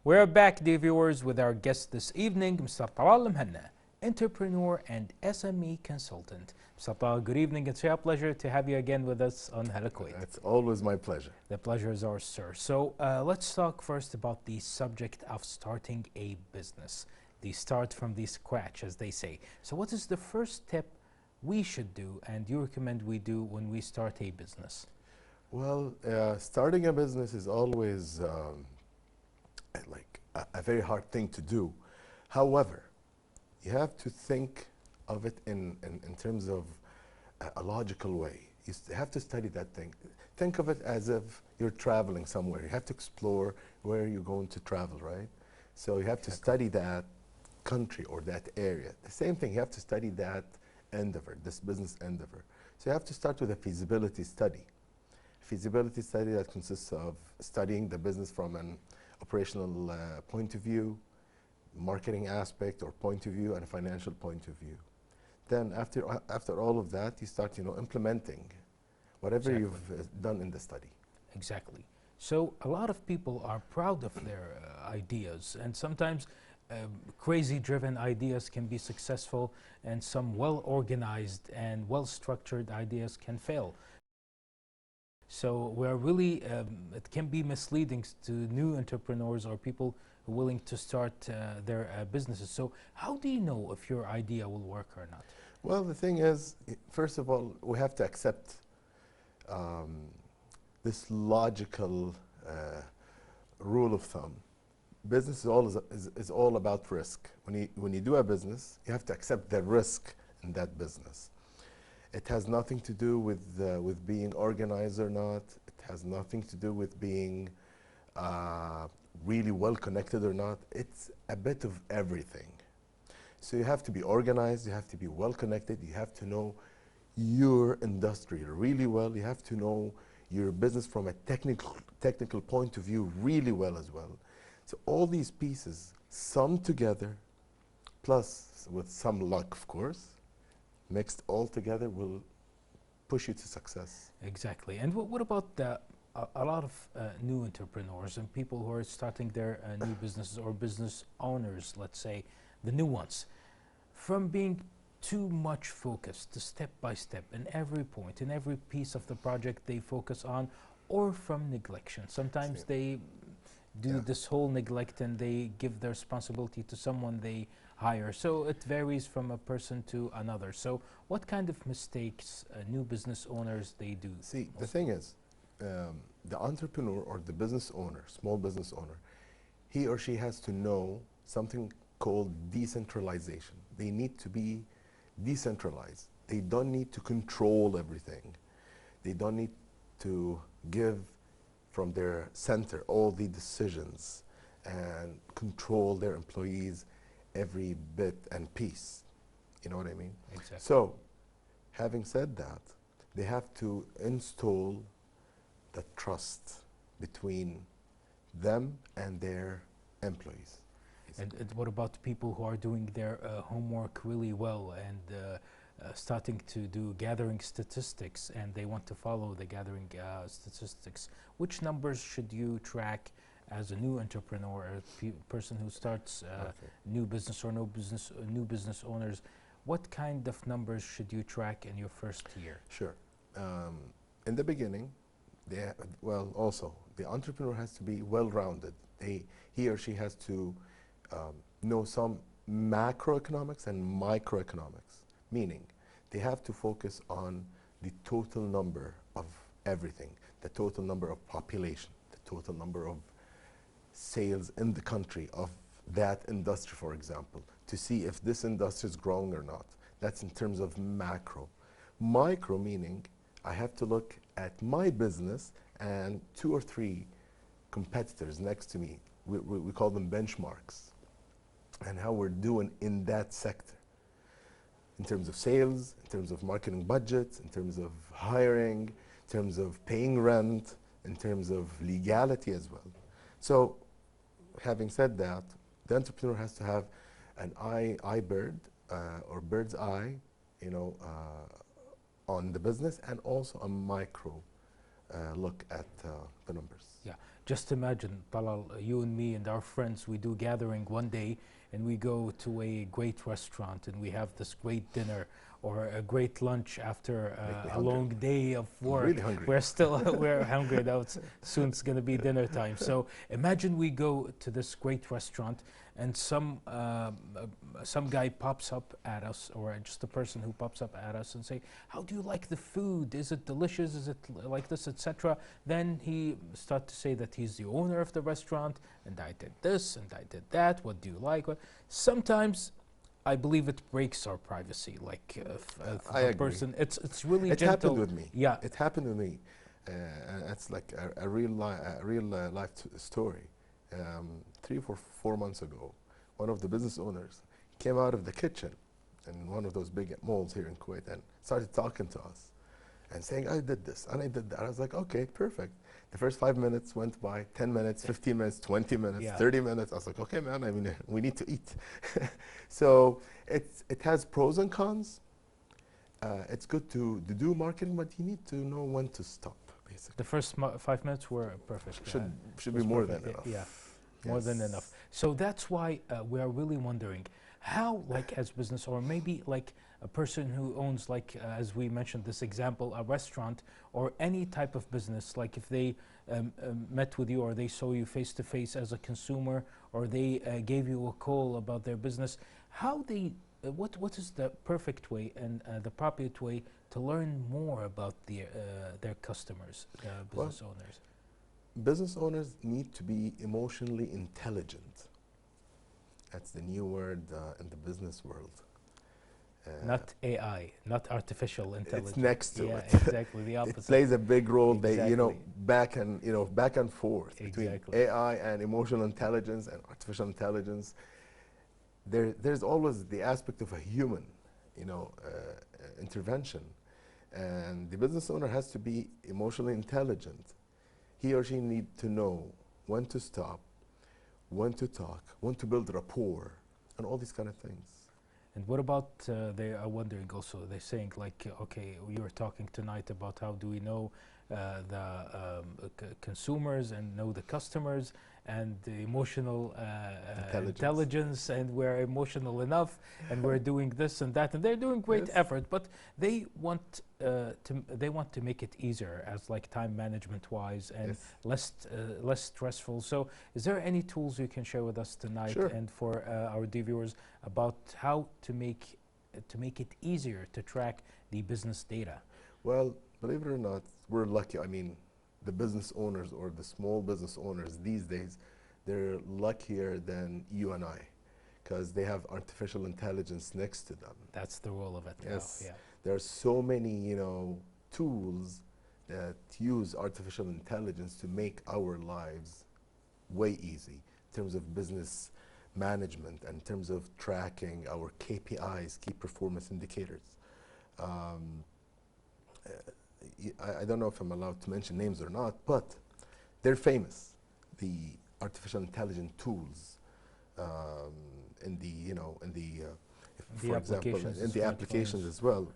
We're back, dear viewers, with our guest this evening, Mr. Talal Almuhanna, entrepreneur and SME consultant. Mr. Talal, good evening. It's a pleasure to have you again with us on Hala Kuwait. It's always my pleasure. The pleasure is ours, sir. So let's talk first about the subject of starting a business. The start from the scratch, as they say. So what is the first step we should do and you recommend we do when we start a business? Well, starting a business is always like a very hard thing to do. However, you have to think of it in terms of a logical way. You have to study that thing. Think of it as if you're traveling somewhere. You have to explore where you're going to travel, right? So you have to study that country or that area. The same thing, you have to study that endeavor, this business endeavor. So you have to start with a feasibility study. Feasibility study that consists of studying the business from an operational point of view, marketing aspect or point of view, and a financial point of view. Then after all of that, you start implementing whatever you've done in the study. Exactly. So a lot of people are proud of their ideas, and sometimes crazy driven ideas can be successful, and some well organized and well structured ideas can fail. So we're really, it can be misleading to new entrepreneurs or people willing to start their businesses. So how do you know if your idea will work or not? Well, the thing is, first of all, we have to accept this logical rule of thumb. Business is all about risk. When you do a business, you have to accept the risk in that business. It has nothing to do with being organized or not. It has nothing to do with being really well connected or not. It's a bit of everything. So you have to be organized, you have to be well connected, you have to know your industry really well, you have to know your business from a technical point of view really well as well. So all these pieces summed together, plus with some luck of course, mixed all together will push you to success. Exactly. And what about a lot of new entrepreneurs and people who are starting their new businesses or business owners, let's say, the new ones, from being too much focused to step by step in every point, in every piece of the project they focus on, or from neglection. Sometimes they do this whole neglect and they give the responsibility to someone they hire. So it varies from a person to another. So what kind of mistakes new business owners they do? See, the thing is, the entrepreneur or the business owner, small business owner, he or she has to know something called decentralization. They need to be decentralized. They don't need to control everything. They don't need to give from their center all the decisions and control their employees every bit and piece. You know what I mean? Exactly. So, having said that, they have to install the trust between them and their employees. And what about people who are doing their homework really well and starting to do gathering statistics and they want to follow the gathering statistics? Which numbers should you track as a new entrepreneur, a person who starts new business or new business owners? What kind of numbers should you track in your first year? Sure. In the beginning, also the entrepreneur has to be well-rounded. He or she has to know some macroeconomics and microeconomics, meaning they have to focus on the total number of everything, the total number of population, the total number of sales in the country of that industry, for example, to see if this industry is growing or not. That's in terms of macro. Micro meaning I have to look at my business and 2 or 3 competitors next to me. We call them benchmarks, and how we're doing in that sector in terms of sales, in terms of marketing budgets, in terms of hiring, in terms of paying rent, in terms of legality as well. So having said that, the entrepreneur has to have an or bird's eye, on the business, and also a micro look at the numbers. Yeah, just imagine, Talal, you and me and our friends, we do gathering one day and we go to a great restaurant and we have this great dinner or a great lunch after a long day of work. Really hungry. We're still we're hungry now. Soon it's going to be dinner time. So imagine we go to this great restaurant and some guy pops up at us, or just a person who pops up at us and say, how do you like the food? Is it delicious? Is it like this, etc.? Then he starts to say that he's the owner of the restaurant and I did this and I did that. What do you like? Sometimes I believe it breaks our privacy. Like I a agree. person, it's really It gentle. happened with me. Yeah, It happened with me. And it's like a real life story. 3 or 4 months ago, one of the business owners came out of the kitchen in one of those big malls here in Kuwait and started talking to us and saying, I did this and I did that. I was like, okay, perfect. The first 5 minutes went by, 10 minutes, 15 minutes, 20 minutes, 30 minutes. I was like, okay, man, I mean, we need to eat. So it has pros and cons. It's good to do marketing, but you need to know when to stop, basically. the first 5 minutes were perfect. Should be more than enough. Yeah, more than enough. So that's why we are really wondering how, like as business, or maybe like a person who owns, like as we mentioned this example, a restaurant or any type of business, like if they met with you or they saw you face to face as a consumer, or they gave you a call about their business, how they what is the perfect way and the appropriate way to learn more about their customers, business owners? Business owners need to be emotionally intelligent. That's the new word in the business world. Not AI, not artificial intelligence. It's next to yeah, it. Exactly the opposite. It plays a big role. Exactly. They, back and forth between AI and emotional intelligence and artificial intelligence. There's always the aspect of a human, intervention, and the business owner has to be emotionally intelligent. He or she needs to know when to stop, when to talk, when to build rapport, and all these kind of things. And what about, they are wondering also, they're saying like, okay, we were talking tonight about how do we know the consumers and know the customers and the emotional intelligence, and we're emotional enough and we're doing this and that, and they're doing great effort, but they want to make it easier as like time management wise and less stressful. So is there any tools you can share with us tonight and for our viewers about how to make it easier to track the business data? Well, believe it or not, we're lucky. I mean, the business owners or the small business owners these days, they're luckier than you and I, because they have artificial intelligence next to them. That's the role of it. Yes. Now, yeah. There are so many, tools that use artificial intelligence to make our lives way easy in terms of business management and in terms of tracking our KPIs, key performance indicators. I don't know if I'm allowed to mention names or not, but they're famous. The artificial intelligence tools in the, for example, in the applications as well.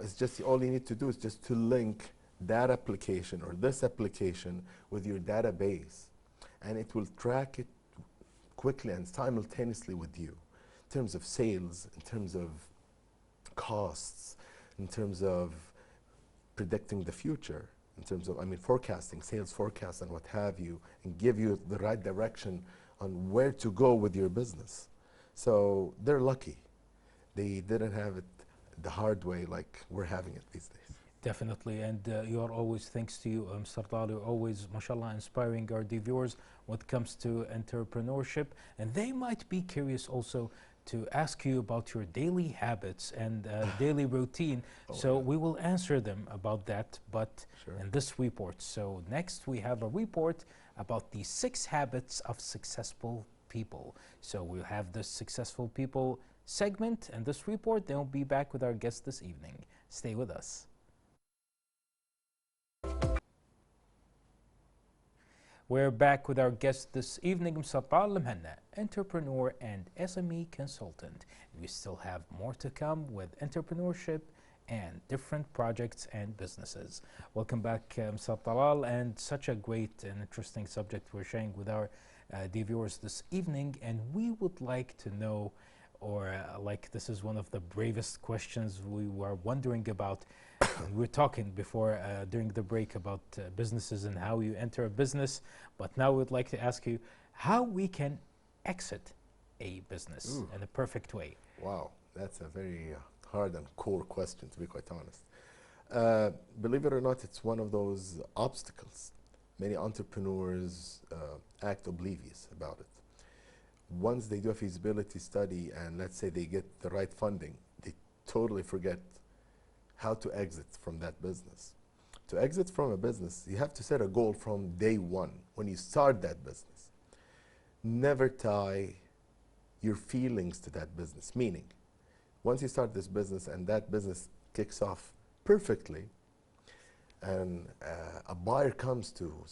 It's just all you need to do is just to link that application or this application with your database, and it will track it quickly and simultaneously with you in terms of sales, in terms of costs, in terms of predicting the future, in terms of, forecasting, sales forecasts and what have you, and give you the right direction on where to go with your business. So they're lucky. They didn't have it the hard way like we're having it these days. Definitely, and you are always, thanks to you, Mr. Talal, you're always, mashallah, inspiring our viewers when it comes to entrepreneurship, and they might be curious also to ask you about your daily habits and daily routine. We will answer them about that, but in this report. So next we have a report about the 6 habits of successful people. So we'll have the successful people segment and this report, then we'll be back with our guest this evening. Stay with us. We're back with our guest this evening, Mr. Almuhanna, entrepreneur and SME consultant. We still have more to come with entrepreneurship and different projects and businesses. Welcome back, Mr. Talal, and such a great and interesting subject we're sharing with our dear viewers this evening. And we would like to know, or like this is one of the bravest questions we were wondering about. And we were talking before during the break about businesses and how you enter a business, but now we'd like to ask you how we can exit a business in a perfect way. Wow, that's a very hard and core question, to be quite honest. Believe it or not, it's one of those obstacles. Many entrepreneurs act oblivious about it. Once they do a feasibility study and let's say they get the right funding, they totally forget how to exit from that business. To exit from a business, you have to set a goal from day one when you start that business. Never tie your feelings to that business, meaning once you start this business and that business kicks off perfectly and a buyer comes to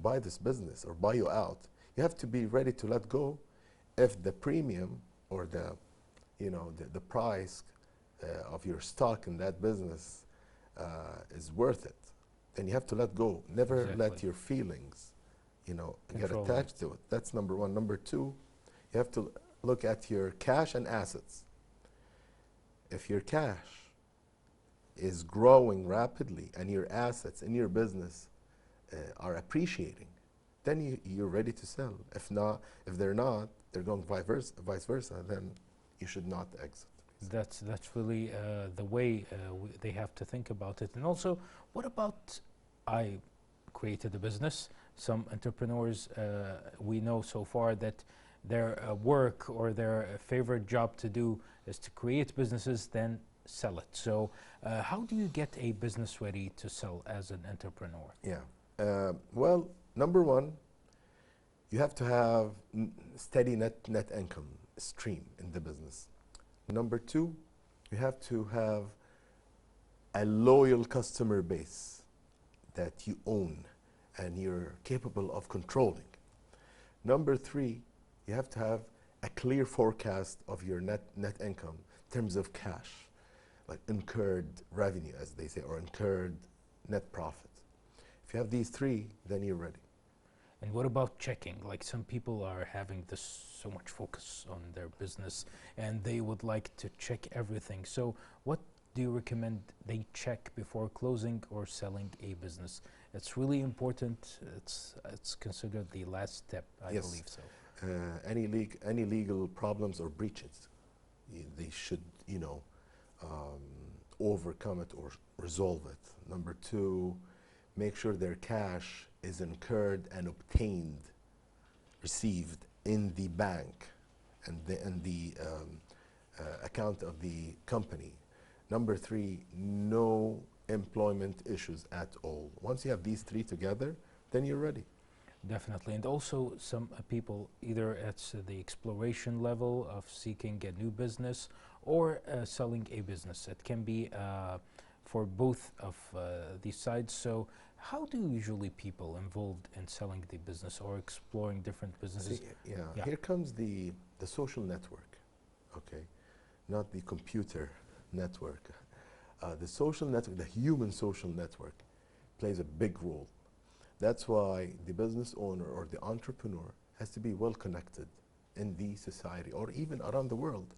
buy this business or buy you out, you have to be ready to let go if the premium or the price of your stock in that business is worth it. Then you have to let go. Never let your feelings get attached to it. That's number one. Number two, you have to look at your cash and assets. If your cash is growing rapidly and your assets in your business are appreciating, then you're ready to sell. If not, if they're not, they're going vice versa, then you should not exit. That's really the way they have to think about it. And also, what about I created a business? Some entrepreneurs, we know so far that their work or their favorite job to do is to create businesses, then sell it. So how do you get a business ready to sell as an entrepreneur? Yeah. Well, number one, you have to have steady net income stream in the business. Number two, you have to have a loyal customer base that you own and you're capable of controlling. Number three, you have to have a clear forecast of your net income in terms of cash, like incurred revenue, as they say, or incurred net profit. If you have these three, then you're ready. And what about checking? Like some people are having so much focus on their business and they would like to check everything. So what do you recommend they check before closing or selling a business? It's really important. It's considered the last step, I believe so. Any legal problems or breaches, they should overcome it or resolve it. Number two, make sure their cash is incurred and obtained, received in the bank and the account of the company. Number three, no employment issues at all. Once you have these three together, then you're ready. Definitely. And also some people, either at the exploration level of seeking a new business or selling a business. It can be for both of these sides. So how do usually people involved in selling the business or exploring different businesses? Yeah. Here comes the social network, okay? Not the computer network. The social network, the human social network, plays a big role. That's why the business owner or the entrepreneur has to be well connected in the society or even around the world.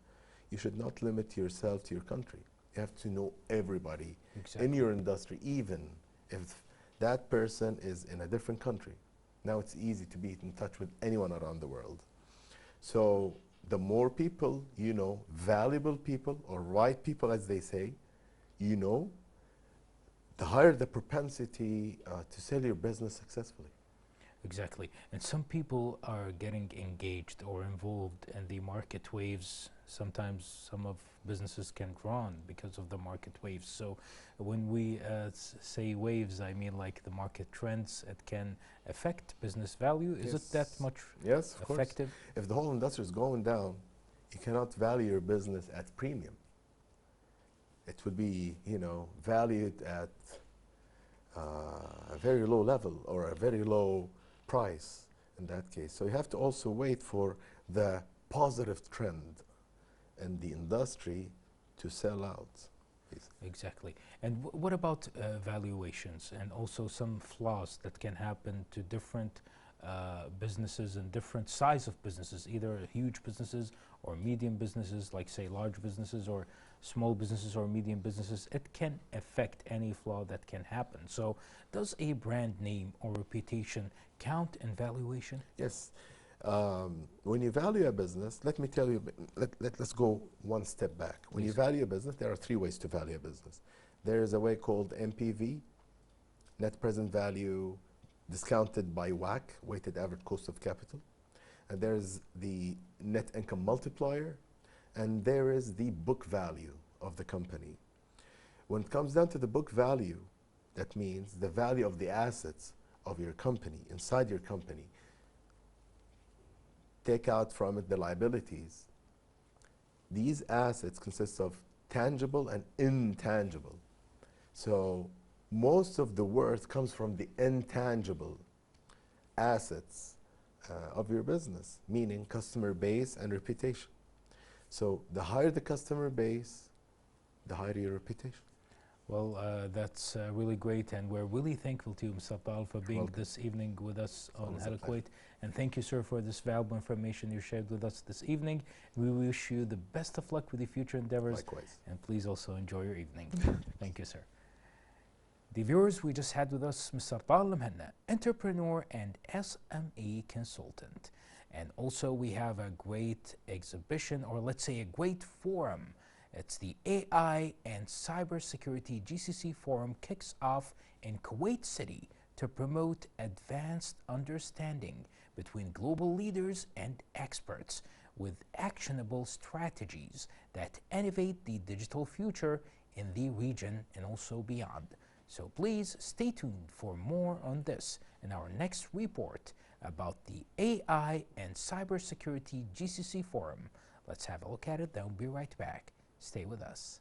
You should not limit yourself to your country. You have to know everybody in your industry, even if that person is in a different country. Now it's easy to be in touch with anyone around the world. So the more people you know, valuable people or right people as they say, you know, the higher the propensity to sell your business successfully. Exactly. And some people are getting engaged or involved in the market waves. Sometimes some of businesses can run because of the market waves. So when we say waves, I mean like the market trends. It can affect business value. Is it that much effective? Course. If the whole industry is going down, you cannot value your business at premium. It would be, valued at a very low level or a very low price in that case. So you have to also wait for the positive trend in the industry to sell out. Yes. Exactly. And what about valuations and also some flaws that can happen to different businesses and different size of businesses, either huge businesses or medium businesses, like say large businesses or small businesses or medium businesses? It can affect any flaw that can happen. So does a brand name or reputation count in valuation? Yes. When you value a business, let me tell you, let's go one step back. When you Please. value a business, there are three ways to value a business. There is a way called NPV, net present value, discounted by WACC, weighted average cost of capital. And there's the net income multiplier, and there is the book value of the company. When it comes down to the book value, that means the value of the assets of your company, inside your company. Take out from it the liabilities. These assets consist of tangible and intangible. So most of the worth comes from the intangible assets of your business, meaning customer base and reputation. So the higher the customer base, the higher your reputation. Well, that's really great, and we're really thankful to you, Mr. Talal, for being this evening with us on Hala Kuwait. And thank you, sir, for this valuable information you shared with us this evening. We wish you the best of luck with your future endeavors. Likewise. And please also enjoy your evening. Thank you, sir. The viewers, we just had with us Mr. Talal Almuhanna, entrepreneur and SME consultant. And also we have a great exhibition, or let's say a great forum. It's the AI and Cybersecurity GCC Forum kicks off in Kuwait City to promote advanced understanding between global leaders and experts with actionable strategies that innovate the digital future in the region and also beyond. So please stay tuned for more on this in our next report about the AI and Cybersecurity GCC Forum. Let's have a look at it, then we'll be right back. Stay with us.